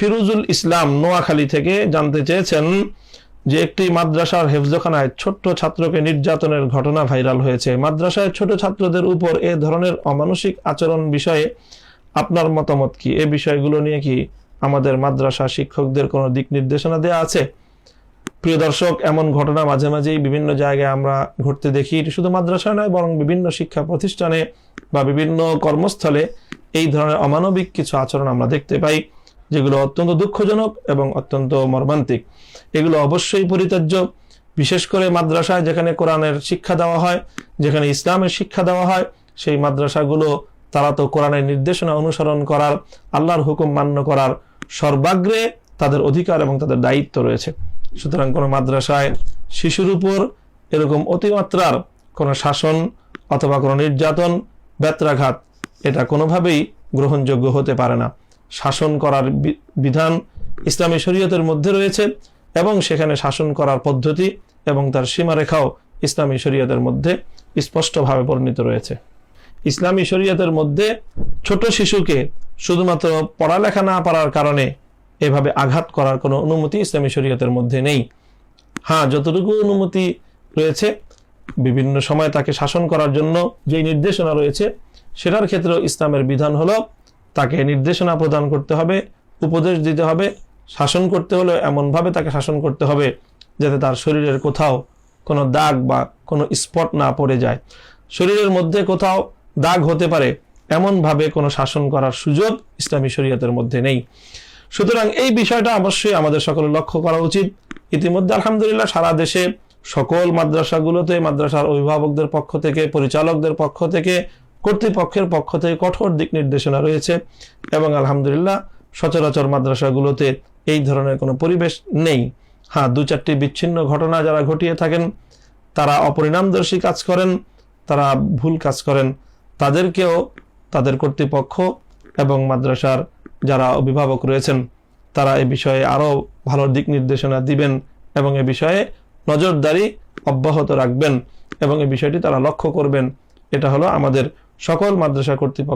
ফিরুজুল ইসলাম নোয়াখালী থেকে জানতে চেয়েছেন যে একটি মাদ্রাসার হেফজখানায় ছোট্ট ছাত্রকে নির্যাতনের ঘটনা ভাইরাল হয়েছে। মাদ্রাসায় ছোট ছাত্রদের উপর এ ধরনের অমানসিক আচরণ বিষয়ে আপনার মতামত কি? এই বিষয়গুলো নিয়ে কি আমাদের মাদ্রাসা শিক্ষকদের কোনো দিক নির্দেশনা দেওয়া আছে? প্রিয় দর্শক, এমন ঘটনা মাঝে মাঝেই বিভিন্ন জায়গায় আমরা ঘটতে দেখি। শুধু মাদ্রাসা নয়, বরং বিভিন্ন শিক্ষা প্রতিষ্ঠানে বা বিভিন্ন কর্মস্থলে এই ধরনের অমানবিক কিছু আচরণ আমরা দেখতে পাই, যেগুলো অত্যন্ত দুঃখজনক এবং অত্যন্ত মর্মান্তিক। এগুলো অবশ্যই পরিত্যাজ্য। বিশেষ করে মাদ্রাসায় যেখানে কোরআনের শিক্ষা দেওয়া হয়, যেখানে ইসলামের শিক্ষা দেওয়া হয়, সেই মাদ্রাসাগুলো তারা তো কোরআনের নির্দেশনা অনুসরণ করার, আল্লাহর হুকুম মান্য করার সর্বাগ্রে তাদের অধিকার এবং তাদের দায়িত্ব রয়েছে। সুতরাং কোনো মাদ্রাসায় শিশুর উপর এরকম অতিমাত্রার কোনো শাসন অথবা কোনো নির্যাতন, ব্যত্রাঘাত, এটা কোনোভাবেই গ্রহণযোগ্য হতে পারে না। শাসন করার বিধান ইসলামী শরীয়তের মধ্যে রয়েছে এবং সেখানে শাসন করার পদ্ধতি এবং তার সীমারেখাও ইসলামী শরীয়তের মধ্যে স্পষ্টভাবে বর্ণিত রয়েছে। ইসলামী শরীয়তের মধ্যে ছোট শিশুকে শুধুমাত্র পড়ালেখা না পারার কারণে এভাবে আঘাত করার কোনো অনুমতি ইসলামী শরীয়তের মধ্যে নেই। হ্যাঁ, যতটুকু অনুমতি রয়েছে বিভিন্ন সময় তাকে শাসন করার জন্য যে নির্দেশনা রয়েছে, সেটার ক্ষেত্রে ইসলামের বিধান হলো তাকে নির্দেশনা প্রদান করতে হবে, উপদেশ দিতে হবে। শাসন করতে হলে এমনভাবে তাকে শাসন করতে হবে যাতে তার শরীরের কোথাও কোনো দাগ বা কোনো স্পট না পড়ে যায়। শরীরের মধ্যে কোথাও দাগ হতে পারে এমনভাবে কোনো শাসন করার সুযোগ ইসলামী শরীয়তের মধ্যে নেই। সুতরাং এই বিষয়টা অবশ্যই আমাদের সকলের লক্ষ্য করা উচিত। ইতিমধ্যে আলহামদুলিল্লাহ সারা দেশে সকল মাদ্রাসাগুলোতে মাদ্রাসার অভিভাবকদের পক্ষ থেকে, পরিচালকদের পক্ষ থেকে, কর্তৃপক্ষের পক্ষ থেকে কঠোর দিক নির্দেশনা রয়েছে এবং আলহামদুলিল্লাহ সচরাচর মাদ্রাসাগুলোতে এই ধরনের কোনো পরিবেশ নেই। হ্যাঁ, দু চারটি বিচ্ছিন্ন ঘটনা যারা ঘটিয়ে থাকেন, তারা অপরিণামদর্শী কাজ করেন, তারা ভুল কাজ করেন, তাদেরকেও তাদের কর্তৃপক্ষ এবং মাদ্রাসার যারা অভিভাবক রয়েছেন তারা এ বিষয়ে আরও ভালো দিক নির্দেশনা দিবেন এবং এ বিষয়ে নজরদারি অব্যাহত রাখবেন এবং এই বিষয়টি তারা লক্ষ্য করবেন। এটা হলো আমাদের সকল মাদ্রাসা কর্তৃপক্ষ